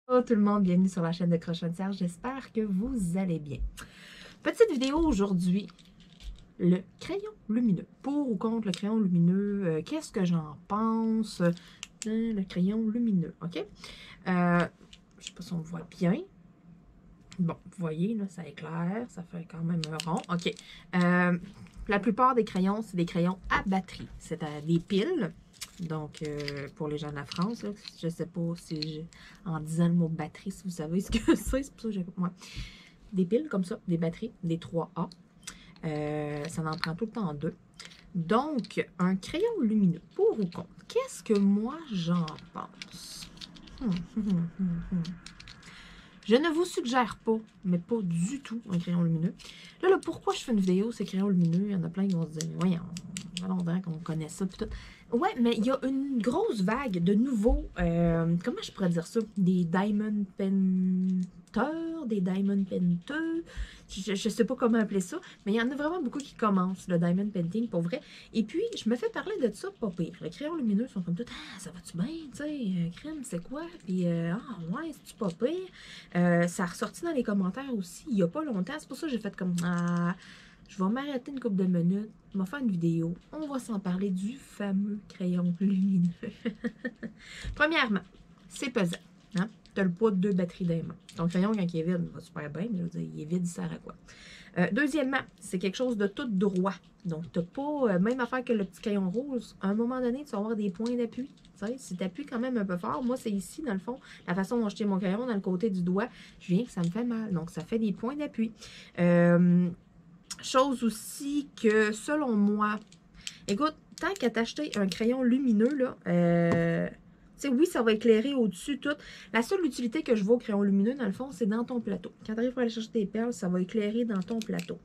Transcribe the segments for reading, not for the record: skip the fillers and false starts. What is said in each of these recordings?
Bonjour tout le monde, bienvenue sur la chaîne de Crochon de Serge, j'espère que vous allez bien. Petite vidéo aujourd'hui, le crayon lumineux. Pour ou contre le crayon lumineux, qu'est-ce que j'en pense? Le crayon lumineux, ok? Je sais pas si on voit bien. Bon, vous voyez, là, ça éclaire, ça fait quand même un rond, ok. La plupart des crayons, c'est des crayons à batterie, c'est des piles. Donc, pour les gens de la France, là, je ne sais pas si en disant le mot batterie, si vous savez ce que c'est pour ça que j'ai... Ouais. Des piles comme ça, des batteries, des 3A. Ça en prend tout le temps deux. Donc, un crayon lumineux, pour ou contre, qu'est-ce que moi j'en pense? Je ne vous suggère pas, mais pas du tout, un crayon lumineux. Là, pourquoi je fais une vidéo, ces crayons lumineux? Il y en a plein qui vont se dire, voyons, ça fait longtemps qu'on connaît ça, puis tout. Ouais, mais il y a une grosse vague de nouveaux, comment je pourrais dire ça? Des Diamond Painters, des Diamond Painters, je sais pas comment appeler ça, mais il y en a vraiment beaucoup qui commencent, le Diamond Painting, pour vrai. Et puis, je me fais parler de ça, pas pire. Les crayons lumineux sont comme tout, ah, ça va-tu bien, tu sais, crème, c'est quoi? Puis, ah, ouais, c'est-tu pas pire? Ça a ressorti dans les commentaires aussi, il y a pas longtemps, c'est pour ça que j'ai fait comme, ah... Je vais m'arrêter une couple de minutes, on va faire une vidéo, on va s'en parler du fameux crayon lumineux. Premièrement, c'est pesant. Hein? Tu as le poids de 2 batteries dans les mains. Ton crayon, quand il est vide, va super bien, mais je veux dire, il est vide, il sert à quoi? Deuxièmement, c'est quelque chose de tout droit. Donc, tu n'as pas, même affaire que le petit crayon rose, à un moment donné, tu vas avoir des points d'appui. Si tu appuies quand même un peu fort, moi, c'est ici, dans le fond, la façon dont je tiens mon crayon, dans le côté du doigt, je viens que ça me fait mal. Donc, ça fait des points d'appui. Chose aussi que, selon moi, écoute, tant qu'à t'acheter un crayon lumineux, là, tu sais, oui, ça va éclairer au-dessus tout. La seule utilité que je vois au crayon lumineux, dans le fond, c'est dans ton plateau. Quand tu arrives pour aller chercher tes perles, ça va éclairer dans ton plateau.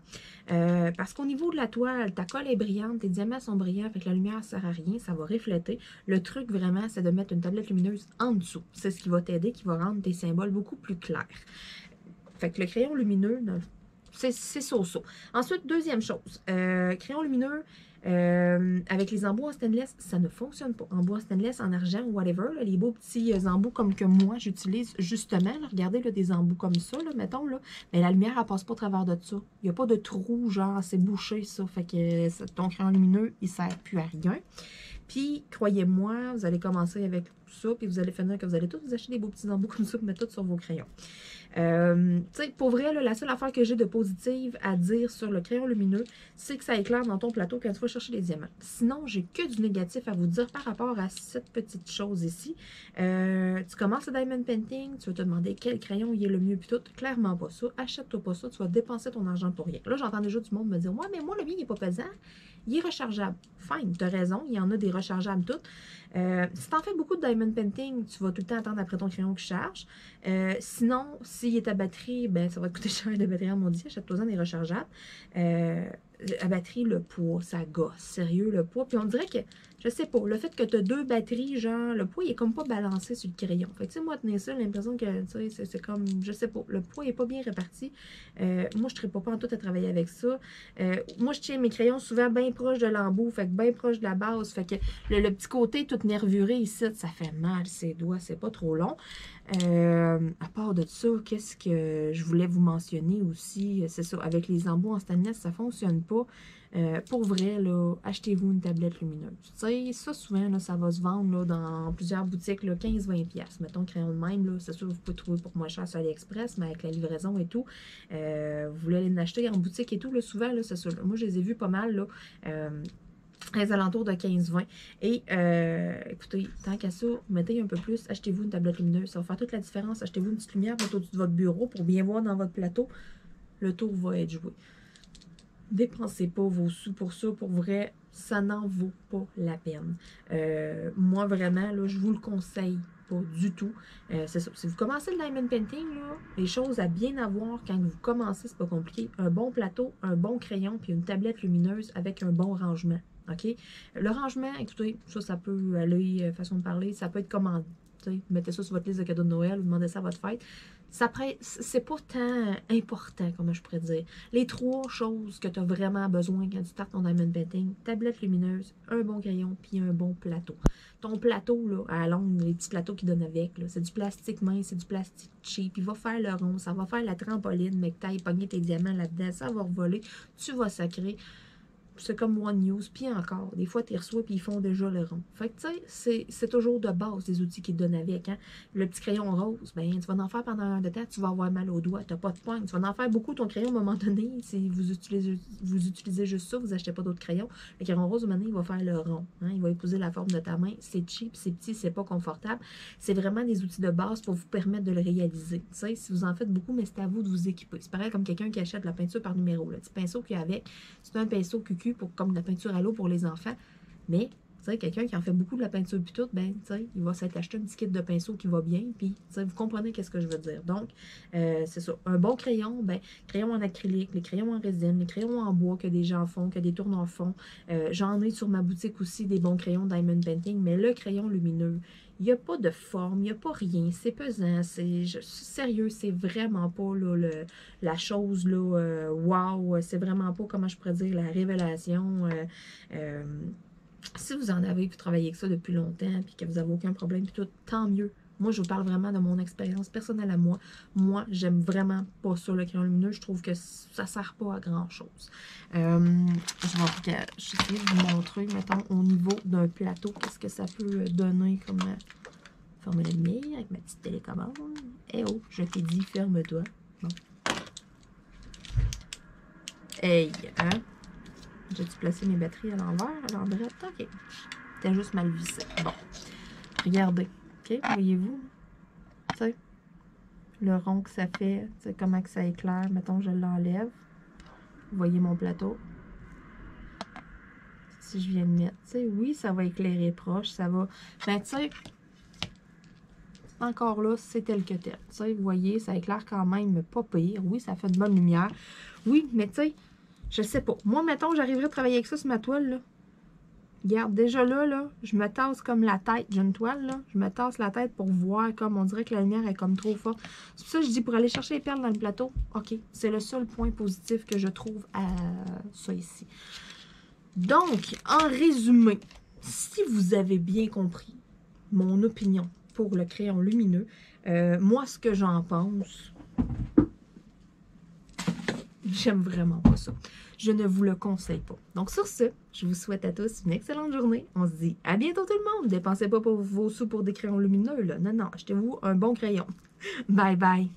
Parce qu'au niveau de la toile, ta colle est brillante, tes diamants sont brillants, fait que la lumière ne sert à rien, ça va refléter. Le truc, vraiment, c'est de mettre une tablette lumineuse en dessous. C'est ce qui va t'aider, qui va rendre tes symboles beaucoup plus clairs. Fait que le crayon lumineux, c'est so-so. Ensuite, deuxième chose, crayon lumineux avec les embouts en stainless, ça ne fonctionne pas. En bois stainless, en argent, whatever, là, les beaux petits embouts comme que moi j'utilise justement. Là, regardez là, des embouts comme ça, là, mettons, là, mais la lumière, elle passe pas au travers de ça. Il n'y a pas de trou, genre, c'est bouché, ça. Fait que ton crayon lumineux, il sert plus à rien. Puis, croyez-moi, vous allez commencer avec ça, puis vous allez finir que vous allez tous vous acheter des beaux petits embouts comme ça, pour mettre tout sur vos crayons. Tu sais, pour vrai, là, la seule affaire que j'ai de positive à dire sur le crayon lumineux, c'est que ça éclaire dans ton plateau quand tu vas chercher les diamants. Sinon, j'ai que du négatif à vous dire par rapport à cette petite chose ici. Tu commences le Diamond Painting, tu vas te demander quel crayon il est le mieux, puis tout. Clairement pas ça. Achète-toi pas ça, tu vas dépenser ton argent pour rien. Là, j'entends déjà du monde me dire, ouais, mais moi, le mien, il n'est pas pesant. Il est rechargeable. Fine, tu as raison, il y en a des rechargeables toutes. Si tu en fais beaucoup de Diamond Painting, tu vas tout le temps attendre après ton crayon qui charge. Sinon, s'il est à batterie, ben ça va te coûter cher de batterie, mon Dieu, achète-toi-en des rechargeables. À batterie, le poids, ça gosse. Sérieux, le poids. Puis on dirait que, je sais pas, le fait que tu as 2 batteries, genre, le poids, il est comme pas balancé sur le crayon. Fait que, tu sais, moi, tenir ça, j'ai l'impression que, tu sais, c'est comme, je sais pas, le poids, il est pas bien réparti. Moi, je ne pas en tout à travailler avec ça. Moi, je tiens mes crayons souvent bien proche de l'embout, fait que bien proche de la base. Fait que le petit côté tout nervuré ici, ça fait mal, ses doigts, c'est pas trop long. À part de ça, qu'est-ce que je voulais vous mentionner aussi? C'est ça, avec les embouts en stainless, ça fonctionne pas. Pour vrai, là, achetez-vous une tablette lumineuse. Tu sais, ça, souvent, là, ça va se vendre là, dans plusieurs boutiques, 15-20$. Mettons, crayon de même, là, c'est sûr que vous pouvez trouver pour moins cher sur AliExpress, mais avec la livraison et tout, vous voulez aller l'acheter en boutique et tout, là, souvent, là, c'est sûr. Moi, je les ai vus pas mal, là. Les alentours de 15-20. Et écoutez, tant qu'à ça, mettez un peu plus, achetez-vous une tablette lumineuse. Ça va faire toute la différence. Achetez-vous une petite lumière au-dessus de votre bureau pour bien voir dans votre plateau. Le tour va être joué. Dépensez pas vos sous pour ça. Pour vrai, ça n'en vaut pas la peine. Moi, vraiment, là, je vous le conseille pas du tout. C'est ça. Si vous commencez le Diamond Painting, là, les choses à bien avoir quand vous commencez, c'est pas compliqué. Un bon plateau, un bon crayon, puis une tablette lumineuse avec un bon rangement. OK? Le rangement, écoutez, ça peut aller, façon de parler, ça peut être comme en Mettez ça sur votre liste de cadeaux de Noël ou demandez ça à votre fête. C'est pas tant important, comme je pourrais dire. Les 3 choses que tu as vraiment besoin quand tu startes ton diamond painting, tablette lumineuse, un bon crayon, puis un bon plateau. Ton plateau, là, à longue, les petits plateaux qui donnent avec, c'est du plastique mince, c'est du plastique cheap. Il va faire le rond, ça va faire la trampoline, mais que tu ailles pogner tes diamants là-dedans, ça va revoler, tu vas sacrer. C'est comme One Use, puis encore. Des fois, tu les reçois, puis ils font déjà le rond. Fait que, tu sais, c'est toujours de base des outils qu'ils te donnent avec. Hein. Le petit crayon rose, ben, tu vas en faire pendant un heure de temps, tu vas avoir mal aux doigts, tu n'as pas de poigne. Tu vas en faire beaucoup ton crayon à un moment donné. Si vous utilisez juste ça, vous n'achetez pas d'autres crayons. Le crayon rose, maintenant, il va faire le rond. Hein. Il va épouser la forme de ta main. C'est cheap, c'est petit, c'est pas confortable. C'est vraiment des outils de base pour vous permettre de le réaliser. Tu sais, si vous en faites beaucoup, mais c'est à vous de vous équiper. C'est pareil comme quelqu'un qui achète de la peinture par numéro. Le petit pinceau qu'il y a avec, c'est un pinceau cucu comme de la peinture à l'eau pour les enfants. Mais, tu sais, quelqu'un qui en fait beaucoup de la peinture puis tout, ben, tu sais, il va s'être acheté un petit kit de pinceau qui va bien, puis, tu sais, vous comprenez qu'est-ce que je veux dire. Donc, c'est ça. Un bon crayon, ben, crayon en acrylique, les crayons en résine, les crayons en bois que des gens font, que des tournants font. J'en ai sur ma boutique aussi des bons crayons Diamond Painting, mais le crayon lumineux, il n'y a pas de forme, il n'y a pas rien, c'est pesant, sérieux, c'est vraiment pas là, la chose, là, wow, c'est vraiment pas, comment je pourrais dire, la révélation. Si vous en avez pu travailler avec ça depuis longtemps, puis que vous n'avez aucun problème, puis tout, tant mieux. Moi, je vous parle vraiment de mon expérience personnelle à moi. Moi, j'aime vraiment pas ça, le crayon lumineux. Je trouve que ça sert pas à grand-chose. Je vais essayer de vous montrer, mettons, au niveau d'un plateau, qu'est-ce que ça peut donner comme fermer la lumière avec ma petite télécommande. Eh oh, je t'ai dit, ferme-toi. Bon. Hey, hein? J'ai-tu placé mes batteries à l'envers, à l'endroit? OK. T'as juste mal vissé. Bon. Regardez. OK, voyez-vous? Tu sais, le rond que ça fait, tu sais, comment que ça éclaire. Mettons, je l'enlève. Vous voyez mon plateau? Si je viens de mettre, tu sais, oui, ça va éclairer proche, ça va... Ben, tu sais, encore là, c'est tel que tel. Tu sais, vous voyez, ça éclaire quand même pas pire. Oui, ça fait de bonne lumière. Oui, mais tu sais, je sais pas. Moi, mettons, j'arriverais à travailler avec ça sur ma toile, là. Regarde, déjà là, je me tasse comme la tête. J'ai une toile, là. Je me tasse la tête pour voir comme on dirait que la lumière est comme trop forte. C'est pour ça que je dis pour aller chercher les perles dans le plateau. OK, c'est le seul point positif que je trouve à ça ici. Donc, en résumé, si vous avez bien compris mon opinion pour le crayon lumineux, moi, ce que j'en pense, j'aime vraiment pas ça. Je ne vous le conseille pas. Donc, sur ce, je vous souhaite à tous une excellente journée. On se dit à bientôt tout le monde. Dépensez pas vos sous pour des crayons lumineux, là. Non, non, achetez-vous un bon crayon. Bye bye.